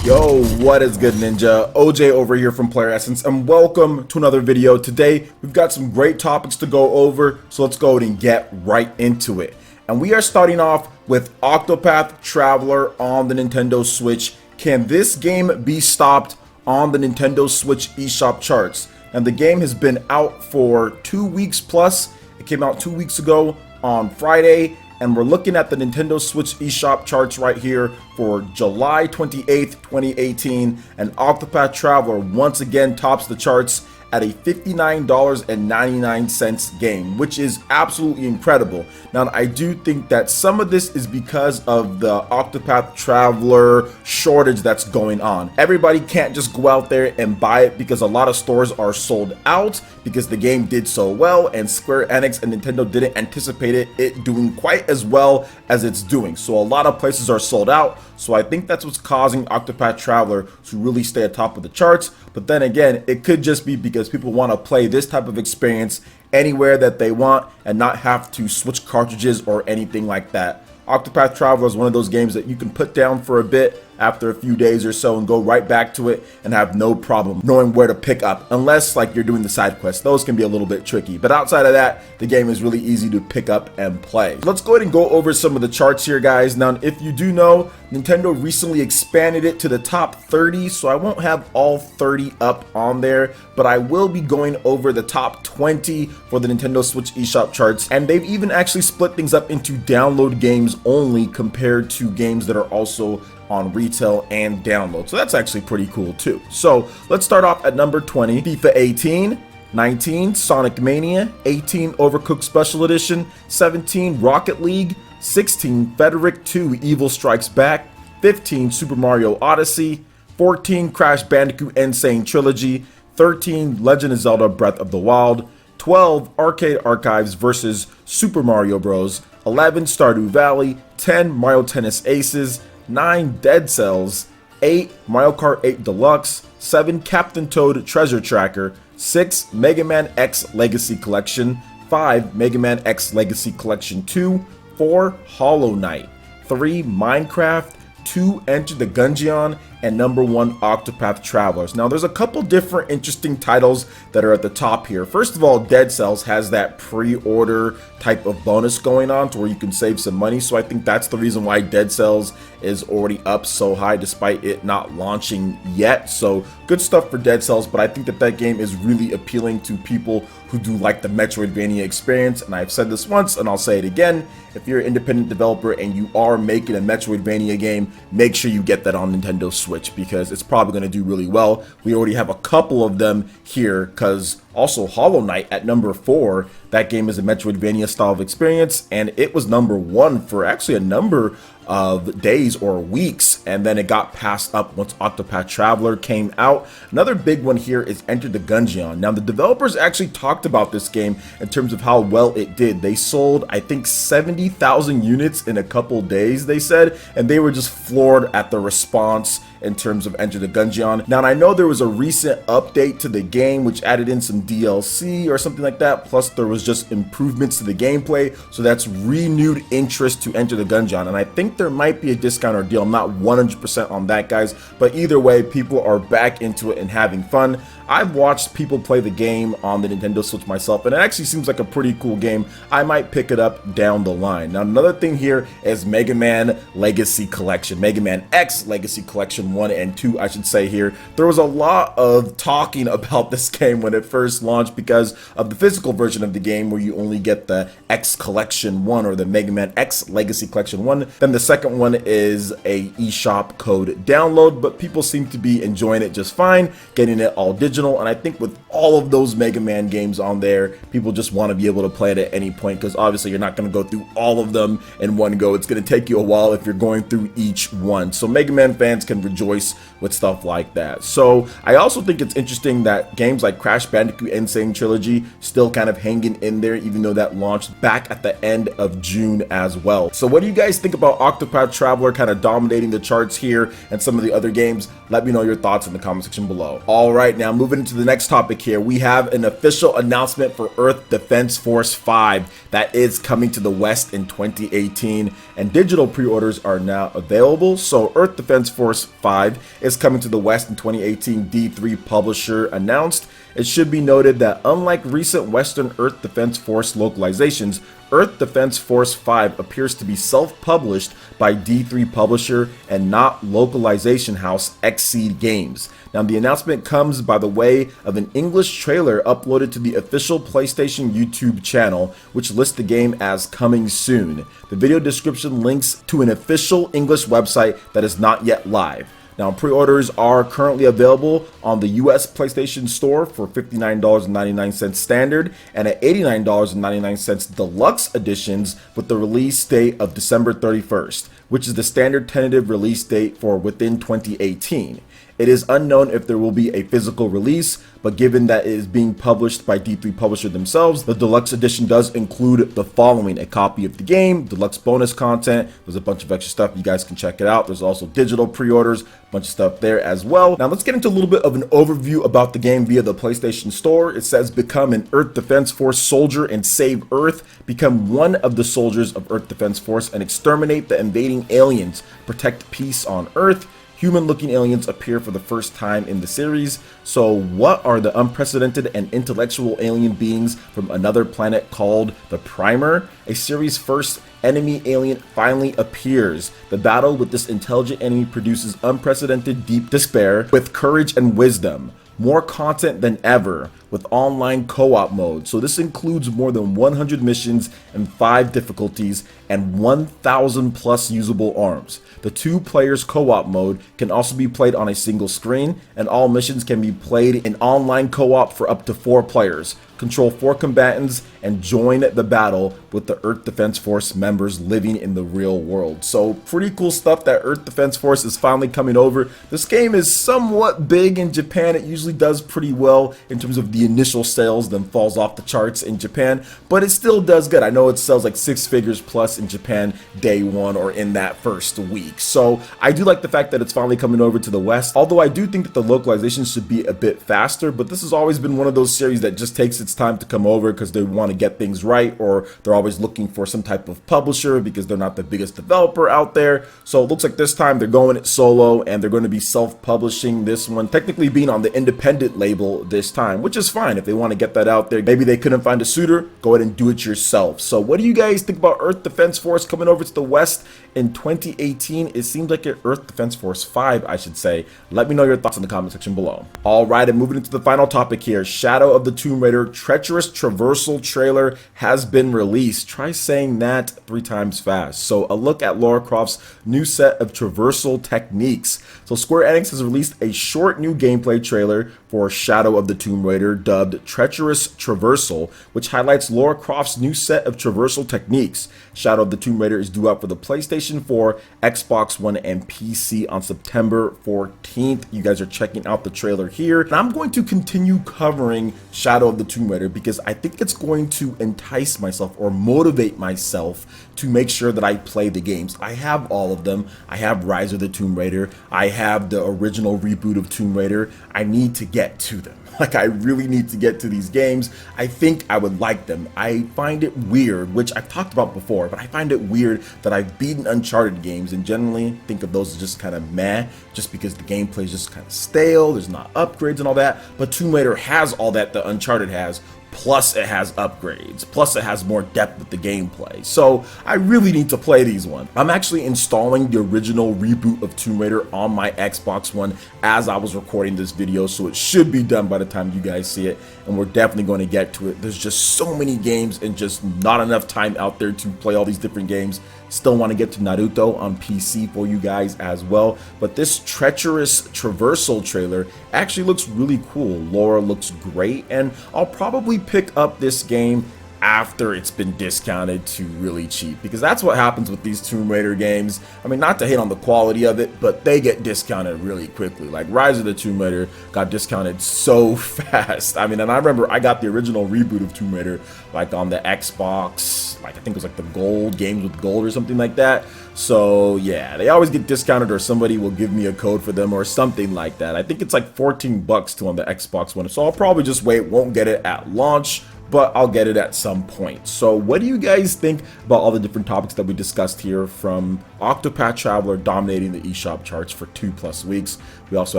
Yo, what is good, Ninja? OJ over here from Player Essence, and welcome to another video. Today, we've got some great topics to go over, so let's go ahead and get right into it. And we are starting off with Octopath Traveler on the Nintendo Switch. Can this game be stopped on the Nintendo Switch eShop charts? And the game has been out for 2 weeks plus. It came out 2 weeks ago on Friday. And we're looking at the Nintendo Switch eShop charts right here for July 28th, 2018. And Octopath Traveler once again tops the charts at a $59.99 game, which is absolutely incredible. Now, I do think that some of this is because of the Octopath Traveler shortage that's going on. Everybody can't just go out there and buy it because a lot of stores are sold out because the game did so well, and Square Enix and Nintendo didn't anticipate it doing quite as well as it's doing. So a lot of places are sold out. So I think that's what's causing Octopath Traveler to really stay atop of the charts. But then again, it could just be because people want to play this type of experience anywhere that they want and not have to switch cartridges or anything like that. Octopath Traveler is one of those games that you can put down for a bit after a few days or so and go right back to it and have no problem knowing where to pick up, unless like you're doing the side quests. Those can be a little bit tricky, but outside of that, the game is really easy to pick up and play. Let's go ahead and go over some of the charts here, guys. Now, if you do know, Nintendo recently expanded it to the top 30, so I won't have all 30 up on there, but I will be going over the top 20 for the Nintendo Switch eShop charts. And they've even actually split things up into download games only compared to games that are also on retail and download. So that's actually pretty cool too. So let's start off at number 20, FIFA 18, 19, Sonic Mania, 18, Overcooked Special Edition, 17, Rocket League, 16, Frederick 2, Evil Strikes Back, 15, Super Mario Odyssey, 14, Crash Bandicoot Insane Trilogy, 13, Legend of Zelda Breath of the Wild, 12, Arcade Archives vs. Super Mario Bros., 11, Stardew Valley, 10, Mario Tennis Aces, 9, Dead Cells, 8, Mario Kart 8 Deluxe, 7, Captain Toad Treasure Tracker, 6, Mega Man X Legacy Collection, 5, Mega Man X Legacy Collection 2, 4, Hollow Knight, 3, Minecraft, 2, Enter the Gungeon, and number 1, Octopath Travelers. Now, there's a couple different interesting titles that are at the top here. First of all, Dead Cells has that pre-order type of bonus going on to where you can save some money. So I think that's the reason why Dead Cells is already up so high despite it not launching yet. So good stuff for Dead Cells, but I think that that game is really appealing to people who do like the Metroidvania experience. And I've said this once and I'll say it again. If you're an independent developer and you are making a Metroidvania game, make sure you get that on Nintendo Switch, because it's probably going to do really well. We already have a couple of them here, because also Hollow Knight at number 4, that game is a Metroidvania style of experience, and it was number 1 for actually a number of days or weeks, and then it got passed up once Octopath Traveler came out. Another big one here is Enter the Gungeon. Now, the developers actually talked about this game in terms of how well it did. They sold, I think, 70,000 units in a couple days, they said, and they were just floored at the response in terms of Enter the Gungeon. Now, I know there was a recent update to the game which added in some DLC or something like that, plus there was just improvements to the gameplay, so that's renewed interest to Enter the Gungeon, and I think there might be a discount or deal. I'm not 100% on that, guys, but either way, people are back into it and having fun. I've watched people play the game on the Nintendo Switch myself, and it actually seems like a pretty cool game. I might pick it up down the line. Now, another thing here is Mega Man Legacy Collection, Mega Man X Legacy Collection 1 and 2, I should say here. There was a lot of talking about this game when it first launched because of the physical version of the game where you only get the X Collection 1 or the Mega Man X Legacy Collection 1. Then the second one is a eShop code download, but people seem to be enjoying it just fine, getting it all digital. And I think with all of those Mega Man games on there, people just want to be able to play it at any point, because obviously you're not going to go through all of them in one go. It's going to take you a while if you're going through each one. So Mega Man fans can rejoice with stuff like that. So I also think it's interesting that games like Crash Bandicoot Insane Trilogy still kind of hanging in there, even though that launched back at the end of June as well. So what do you guys think about Octopath Traveler kind of dominating the charts here and some of the other games? Let me know your thoughts in the comment section below. All right, now moving into the next topic here, we have an official announcement for Earth Defense Force 5 that is coming to the West in 2018, and digital pre-orders are now available. So Earth Defense Force 5 is coming to the West in 2018, D3 publisher announced. It should be noted that unlike recent Western Earth Defense Force localizations, Earth Defense Force 5 appears to be self-published by D3 publisher and not localization house Xseed Games. Now, the announcement comes by the way of an English trailer uploaded to the official PlayStation YouTube channel, which lists the game as coming soon. The video description links to an official English website that is not yet live. Now, pre-orders are currently available on the US PlayStation Store for $59.99 standard and at $89.99 deluxe editions with the release date of December 31st, which is the standard tentative release date for within 2018. It is unknown if there will be a physical release, but given that it is being published by D3 Publisher themselves, the deluxe edition does include the following: a copy of the game, deluxe bonus content, there's a bunch of extra stuff, you guys can check it out. There's also digital pre-orders, a bunch of stuff there as well. Now let's get into a little bit of an overview about the game via the PlayStation Store. It says, become an Earth Defense Force soldier and save Earth. Become one of the soldiers of Earth Defense Force and exterminate the invading aliens. Protect peace on Earth. Human-looking aliens appear for the first time in the series. So what are the unprecedented and intellectual alien beings from another planet called the Primer? A series first enemy alien finally appears. The battle with this intelligent enemy produces unprecedented deep despair with courage and wisdom. More content than ever with online co-op mode. So this includes more than 100 missions and 5 difficulties and 1,000 plus usable arms. The 2 players co-op mode can also be played on a single screen, and all missions can be played in online co-op for up to 4 players. Control 4 combatants and join the battle with the Earth Defense Force members living in the real world. So pretty cool stuff that Earth Defense Force is finally coming over. This game is somewhat big in Japan. It usually does pretty well in terms of the initial sales, then falls off the charts in Japan, but it still does good. I know it sells like 6 figures plus in Japan day one or in that first week. So I do like the fact that it's finally coming over to the West, although I do think that the localization should be a bit faster, but this has always been one of those series that just takes its time to come over because they want to get things right, or they're always looking for some type of publisher because they're not the biggest developer out there. So it looks like this time they're going it solo and they're going to be self-publishing this one, technically being on the independent label this time, which is fine if they want to get that out there. Maybe they couldn't find a suitor, go ahead and do it yourself. So what do you guys think about Earth Defense Force coming over to the West in 2018? It seems like an Earth Defense Force 5, I should say. Let me know your thoughts in the comment section below. All right, and moving into the final topic here, Shadow of the Tomb Raider Treacherous Traversal trailer has been released. Try saying that 3 times fast. So a look at Lara Croft's new set of traversal techniques. So Square Enix has released a short new gameplay trailer for Shadow of the Tomb Raider dubbed Treacherous Traversal, which highlights Lara Croft's new set of traversal techniques. Shadow of the Tomb Raider is due out for the PlayStation 4, Xbox One, and PC on September 14th. You guys are checking out the trailer here, and I'm going to continue covering Shadow of the Tomb Raider because I think it's going to entice myself or motivate myself to make sure that I play the games. I have all of them. I have Rise of the Tomb Raider. I have the original reboot of Tomb Raider. I need to get to them. Like, I really need to get to these games. I think I would like them. I find it weird, which I've talked about before, but I find it weird that I've beaten Uncharted games and generally think of those as just kind of meh, just because the gameplay is just kind of stale, there's not upgrades and all that, but Tomb Raider has all that the Uncharted has, plus it has upgrades, plus it has more depth with the gameplay. So I really need to play these ones. I'm actually installing the original reboot of Tomb Raider on my Xbox One as I was recording this video, so it should be done by the time you guys see it, and we're definitely going to get to it. There's just so many games and just not enough time out there to play all these different games. Still want to get to Naruto on PC for you guys as well, but this Treacherous Traversal trailer actually looks really cool. Laura looks great, and I'll probably pick up this game after it's been discounted to really cheap, because that's what happens with these Tomb Raider games. I mean, not to hate on the quality of it, but they get discounted really quickly. Like Rise of the Tomb Raider got discounted so fast. I mean, and I remember I got the original reboot of Tomb Raider like on the Xbox, like I think it was like the gold, games with gold or something like that. So yeah, they always get discounted, or somebody will give me a code for them or something like that. I think it's like 14 bucks to on the Xbox One, so I'll probably just wait, won't get it at launch, but I'll get it at some point. So what do you guys think about all the different topics that we discussed here, from Octopath Traveler dominating the eShop charts for 2+ weeks? We also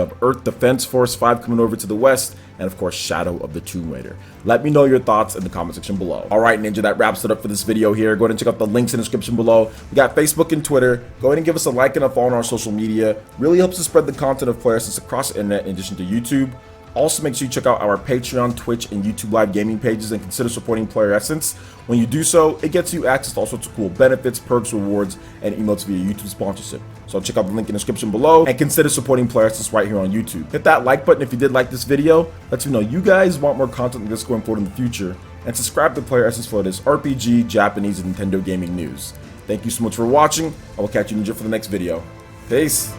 have Earth Defense Force 5 coming over to the West, and of course Shadow of the Tomb Raider. Let me know your thoughts in the comment section below. Alright Ninja, that wraps it up for this video here. Go ahead and check out the links in the description below. We got Facebook and Twitter. Go ahead and give us a like and a follow on our social media. Really helps us spread the content of Player Essence across the internet in addition to YouTube. Also, make sure you check out our Patreon, Twitch, and YouTube live gaming pages, and consider supporting Player Essence. When you do so, it gets you access to all sorts of cool benefits, perks, rewards, and emotes via YouTube sponsorship. So check out the link in the description below, and consider supporting Player Essence right here on YouTube. Hit that like button if you did like this video. Lets me know you guys want more content like this going forward in the future. And subscribe to Player Essence for this RPG, Japanese, and Nintendo gaming news. Thank you so much for watching. I will catch you Ninja for the next video. Peace.